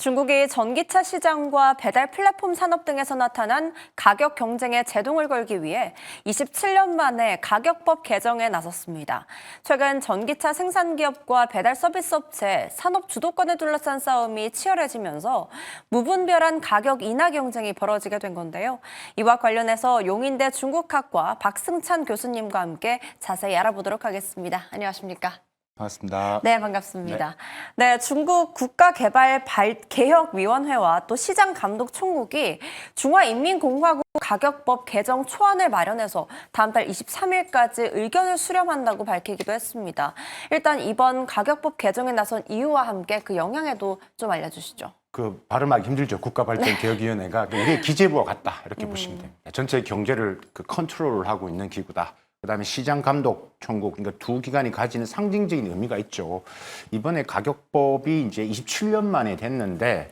중국이 전기차 시장과 배달 플랫폼 산업 등에서 나타난 가격 경쟁에 제동을 걸기 위해 27년 만에 가격법 개정에 나섰습니다. 최근 전기차 생산 기업과 배달 서비스 업체, 산업 주도권을 둘러싼 싸움이 치열해지면서 무분별한 가격 인하 경쟁이 벌어지게 된 건데요. 이와 관련해서 용인대 중국학과 박승찬 교수님과 함께 자세히 알아보도록 하겠습니다. 안녕하십니까? 반갑습니다. 네, 반갑습니다. 네, 중국 국가개발개혁위원회와 또 시장감독총국이 중화인민공화국 가격법 개정 초안을 마련해서 다음 달 23일까지 의견을 수렴한다고 밝히기도 했습니다. 일단 이번 가격법 개정에 나선 이유와 함께 그 영향에도 좀 알려주시죠. 발음하기 힘들죠. 국가발전개혁위원회가 이게 기재부와 같다 이렇게 보시면 됩니다. 전체 경제를 컨트롤하고 있는 기구다. 그다음에 시장감독총국, 그러니까 두 기관이 가지는 상징적인 의미가 있죠. 이번에 가격법이 이제 27년 만에 됐는데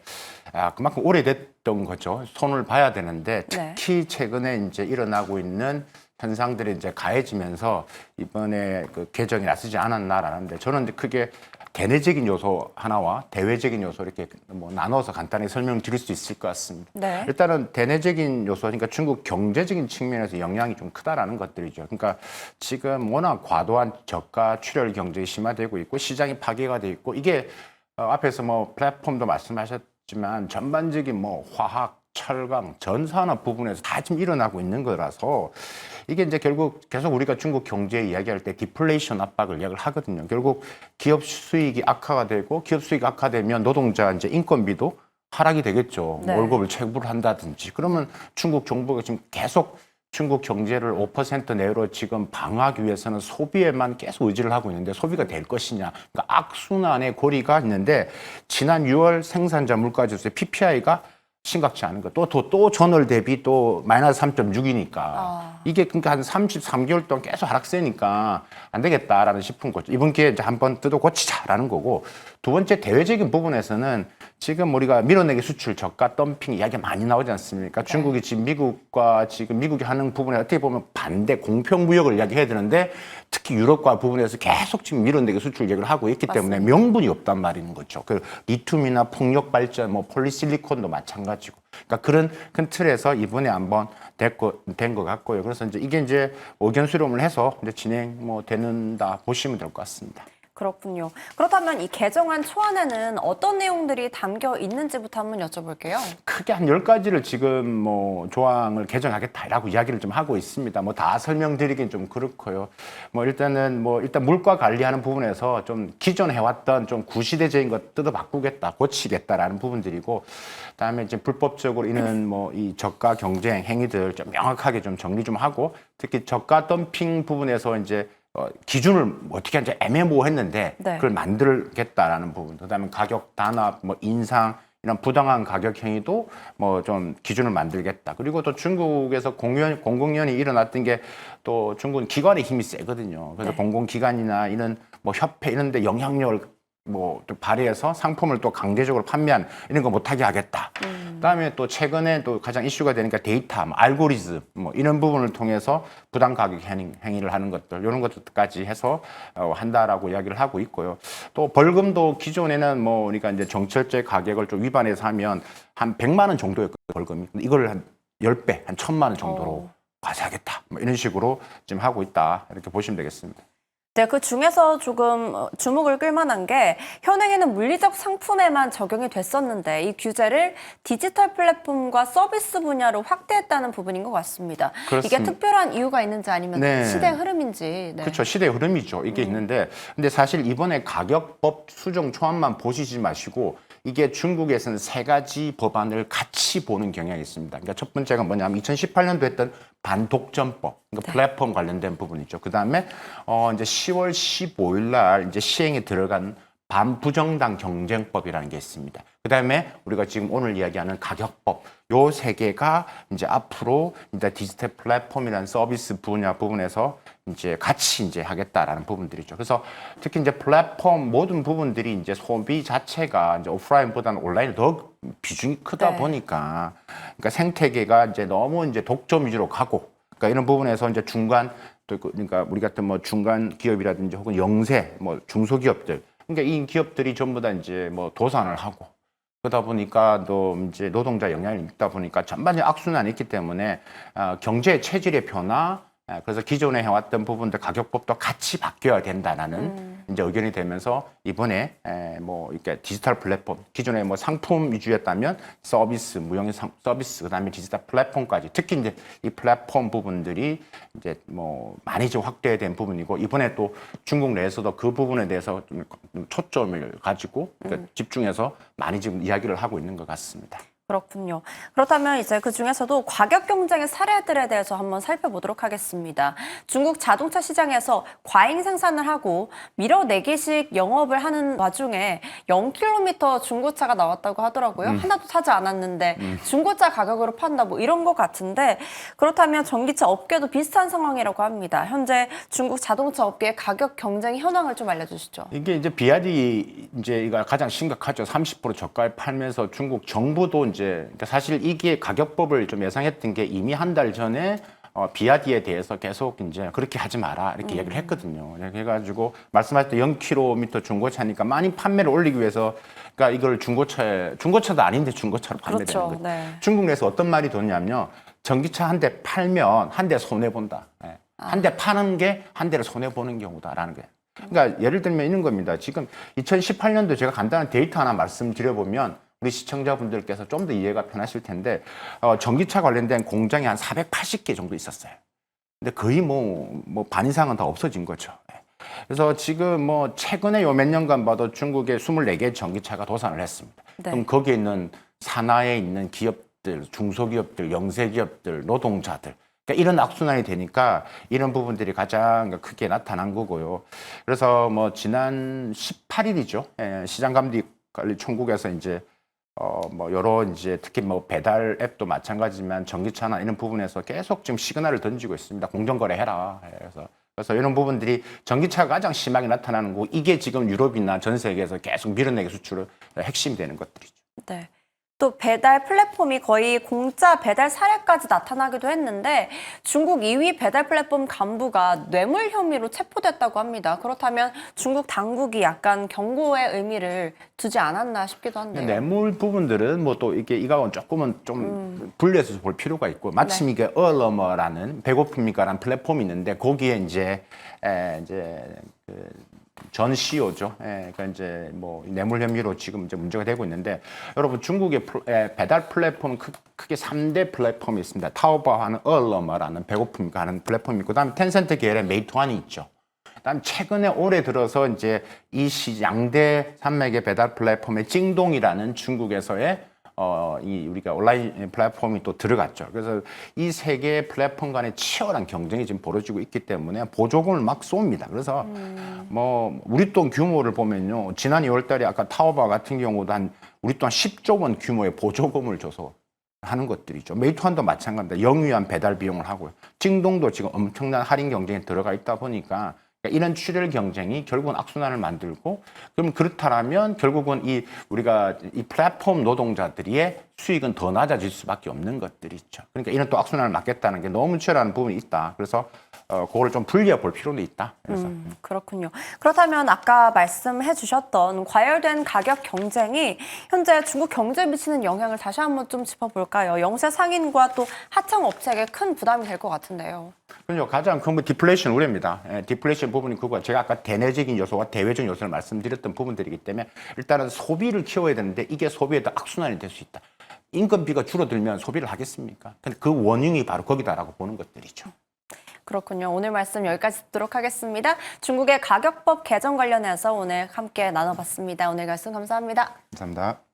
그만큼 오래됐던 거죠. 손을 봐야 되는데 특히 최근에 이제 일어나고 있는 현상들이 이제 가해지면서 이번에 그 개정이 나서지 않았나라는데 저는 이제 크게 대내적인 요소 하나와 대외적인 요소 이렇게 나눠서 간단히 설명드릴 수 있을 것 같습니다. 네. 일단은 대내적인 요소, 그러니까 중국 경제적인 측면에서 영향이 좀 크다라는 것들이죠. 그러니까 지금 워낙 과도한 저가 출혈 경쟁이 심화되고 있고 시장이 파괴가 돼 있고 이게 앞에서 플랫폼도 말씀하셨지만 전반적인 화학, 철강, 전산업 부분에서 다 지금 일어나고 있는 거라서 이게 이제 결국 계속 우리가 중국 경제 이야기할 때 디플레이션 압박을 이야기를 하거든요. 결국 기업 수익이 악화가 되고 기업 수익이 악화되면 노동자 이제 인건비도 하락이 되겠죠. 네. 월급을 체불을 한다든지. 그러면 중국 정부가 지금 계속 중국 경제를 5% 내로 지금 방어하기 위해서는 소비에만 계속 의지를 하고 있는데 소비가 될 것이냐. 그러니까 악순환의 고리가 있는데 지난 6월 생산자 물가지수의 PPI가 심각치 않은 거. 또 전월 대비 또 마이너스 3.6이니까. 이게 그러니까 한 33개월 동안 계속 하락세니까 안 되겠다라는 싶은 거죠. 이번 기회에 이제 한번 뜯어 고치자라는 거고. 두 번째 대외적인 부분에서는 지금 우리가 밀어내기 수출 저가 덤핑 이야기가 많이 나오지 않습니까? 중국이 지금 미국이 하는 부분에 어떻게 보면 반대 공평 무역을 이야기해야 되는데 특히 유럽과 부분에서 계속 지금 밀어내기 수출 얘기를 하고 있기 때문에 명분이 없단 말인 거죠. 그 리튬이나 풍력 발전, 폴리실리콘도 마찬가지고. 그러니까 그런 큰 틀에서 이번에 한번 된 것 같고요. 그래서 이게 이제 의견 수렴을 해서 이제 되는다 보시면 될 것 같습니다. 그렇군요. 그렇다면 이 개정안 초안에는 어떤 내용들이 담겨 있는지부터 한번 여쭤볼게요. 크게 한 10가지를 지금 조항을 개정하겠다라고 이야기를 좀 하고 있습니다. 다 설명드리긴 좀 그렇고요. 일단 물가 관리하는 부분에서 좀 기존 해왔던 좀 구시대적인 것 뜯어 바꾸겠다, 고치겠다라는 부분들이고, 그다음에 이제 불법적으로 있는 이 저가 경쟁 행위들 좀 명확하게 좀 정리 좀 하고, 특히 저가 덤핑 부분에서 이제 기준을 어떻게 하는지 애매모호했는데 그걸 만들겠다라는 부분. 그다음에 가격 단합, 인상 이런 부당한 가격 행위도 좀 기준을 만들겠다. 그리고 또 중국에서 공공연히 일어났던 게 또 중국은 기관의 힘이 세거든요. 그래서 공공기관이나 이런 협회 이런 데 영향력을 또 발휘해서 상품을 또 강제적으로 판매한 이런 거 못하게 하겠다. 그다음에 또 최근에 또 가장 이슈가 되니까 데이터, 알고리즘 이런 부분을 통해서 부당 가격 행위를 하는 것들 이런 것들까지 해서 한다라고 이야기를 하고 있고요. 또 벌금도 기존에는 우리가 이제 정철제 가격을 좀 위반해서 하면 한 100만 원 정도였거든요, 벌금이. 근데 이걸 한 10배, 한 1000만 원 정도로 과세하겠다. 이런 식으로 지금 하고 있다. 이렇게 보시면 되겠습니다. 네, 그 중에서 조금 주목을 끌만한 게 현행에는 물리적 상품에만 적용이 됐었는데 이 규제를 디지털 플랫폼과 서비스 분야로 확대했다는 부분인 것 같습니다. 그렇습니다. 이게 특별한 이유가 있는지 아니면 시대 흐름인지. 그렇죠. 시대 흐름이죠. 이게 있는데 근데 사실 이번에 가격법 수정 초안만 보시지 마시고 이게 중국에서는 3가지 법안을 같이 보는 경향이 있습니다. 그러니까 첫 번째가 뭐냐면 2018년도 했던 반독점법, 그러니까 플랫폼 관련된 부분이죠. 그 다음에 이제 10월 15일 날 이제 시행에 들어간 반부정당 경쟁법이라는 게 있습니다. 그 다음에 우리가 지금 오늘 이야기하는 가격법, 요 3개가 이제 앞으로 이제 디지털 플랫폼이라는 서비스 분야 부분에서 이제 같이 이제 하겠다라는 부분들이죠. 그래서 특히 이제 플랫폼 모든 부분들이 이제 소비 자체가 이제 오프라인보다는 온라인이 더 비중이 크다 보니까 그러니까 생태계가 이제 너무 이제 독점 위주로 가고 그러니까 이런 부분에서 이제 중간 또 그러니까 우리 같은 중간 기업이라든지 혹은 영세 중소기업들 그러니까 이 기업들이 전부 다 이제 도산을 하고 그러다 보니까 또 이제 노동자 영향이 있다 보니까 전반적인 악순환이 있기 때문에 경제 체질의 변화, 그래서 기존에 해왔던 부분들 가격법도 같이 바뀌어야 된다라는 이제 의견이 되면서 이번에 뭐 이렇게 디지털 플랫폼, 기존에 뭐 상품 위주였다면 서비스, 무형의 서비스, 그다음에 디지털 플랫폼까지, 특히 이제 이 플랫폼 부분들이 이제 뭐 많이 좀 확대된 부분이고, 이번에 또 중국 내에서도 그 부분에 대해서 좀 초점을 가지고 그러니까 집중해서 많이 지금 이야기를 하고 있는 것 같습니다. 그렇군요. 그렇다면 이제 그 중에서도 가격 경쟁의 사례들에 대해서 한번 살펴보도록 하겠습니다. 중국 자동차 시장에서 과잉 생산을 하고 밀어내기식 영업을 하는 와중에 0km 중고차가 나왔다고 하더라고요. 하나도 사지 않았는데 중고차 가격으로 판다 뭐 이런 것 같은데, 그렇다면 전기차 업계도 비슷한 상황이라고 합니다. 현재 중국 자동차 업계의 가격 경쟁 현황을 좀 알려주시죠. 이게 이제 비아디 이제 이가 가장 심각하죠. 30% 저가에 팔면서 중국 정부도 이제 그러니까 사실 이게 가격법을 좀 예상했던 게 이미 한 달 전에 비아디에 대해서 계속 이제 그렇게 하지 마라 이렇게 얘기를 했거든요. 그래가지고 말씀하셨던 0km 중고차니까 많이 판매를 올리기 위해서 그러니까 이걸 중고차도 아닌데 중고차로 판매되는 그렇죠. 거죠. 네. 중국 내에서 어떤 말이 도냐면요. 전기차 한 대 팔면 한 대 손해 본다. 한 대 파는 게 한 대를 손해 보는 경우다라는 거예요. 그러니까 예를 들면 이런 겁니다. 지금 2018년도 제가 간단한 데이터 하나 말씀드려보면 우리 시청자분들께서 좀 더 이해가 편하실 텐데 전기차 관련된 공장이 한 480개 정도 있었어요. 근데 거의 뭐 반 이상은 다 없어진 거죠. 그래서 지금 뭐 최근에 요 몇 년간 봐도 중국에 24개 전기차가 도산을 했습니다. 네. 그럼 거기에 있는 산하에 있는 기업들, 중소기업들, 영세기업들, 노동자들, 그러니까 이런 악순환이 되니까 이런 부분들이 가장 크게 나타난 거고요. 그래서 뭐 지난 18일이죠. 시장감독관리총국에서 이제 뭐 여러 이제 특히 뭐 배달 앱도 마찬가지지만 전기차나 이런 부분에서 계속 지금 시그널을 던지고 있습니다. 공정거래해라. 그래서 이런 부분들이 전기차가 가장 심하게 나타나는 거고, 이게 지금 유럽이나 전 세계에서 계속 밀어내기 수출의 핵심이 되는 것들이죠. 네. 또 배달 플랫폼이 거의 공짜 배달 사례까지 나타나기도 했는데, 중국 2위 배달 플랫폼 간부가 뇌물 혐의로 체포됐다고 합니다. 그렇다면 중국 당국이 약간 경고의 의미를 두지 않았나 싶기도 한데요. 뇌물 부분들은 뭐 또 이게 이거는 조금은 좀 분리해서 볼 필요가 있고, 마침 이게 얼러머라는 배고픕니까라는 플랫폼이 있는데 거기에 이제 전 CEO죠. 그러니까 이제 뭐 뇌물 혐의로 지금 이제 문제가 되고 있는데, 여러분 중국의 배달 플랫폼 크게 3대 플랫폼이 있습니다. 타오바오하는 얼러머라는 배고픔과 하는 플랫폼이 있고, 그다음에 텐센트 계열의 메이투안이 있죠. 그다음 최근에 올해 들어서 이제 이 양대 산맥의 배달 플랫폼의 찡동이라는 중국에서의 이 우리가 온라인 플랫폼이 또 들어갔죠. 그래서 이 세 개의 플랫폼 간의 치열한 경쟁이 지금 벌어지고 있기 때문에 보조금을 막 쏩니다. 그래서 뭐 우리 돈 규모를 보면요, 지난 2월달에 아까 타오바 같은 경우도 한 우리 돈 10조 원 규모의 보조금을 줘서 하는 것들이죠. 메이투안도 마찬가지입니다. 영위한 배달 비용을 하고요. 찡동도 지금 엄청난 할인 경쟁에 들어가 있다 보니까 이런 출혈 경쟁이 결국은 악순환을 만들고, 그럼 그렇다면 결국은 우리가 이 플랫폼 노동자들의 수익은 더 낮아질 수밖에 없는 것들이 있죠. 그러니까 이런 또 악순환을 막겠다는 게 너무 치열한 부분이 있다. 그래서 그거를 좀 분리해 볼 필요도 있다. 그래서 그렇군요. 그렇다면 아까 말씀해 주셨던 과열된 가격 경쟁이 현재 중국 경제에 미치는 영향을 다시 한번 좀 짚어볼까요? 영세 상인과 또 하청 업체에게 큰 부담이 될 것 같은데요. 그럼요. 가장 큰 건 디플레이션 우려입니다. 디플레이션 부분이 그거 제가 아까 대내적인 요소와 대외적인 요소를 말씀드렸던 부분들이기 때문에 일단은 소비를 키워야 되는데 이게 소비에도 악순환이 될 수 있다. 인건비가 줄어들면 소비를 하겠습니까? 근데 그 원인이 바로 거기다라고 보는 것들이죠. 그렇군요. 오늘 말씀 여기까지 듣도록 하겠습니다. 중국의 가격법 개정 관련해서 오늘 함께 나눠봤습니다. 오늘 말씀 감사합니다. 감사합니다.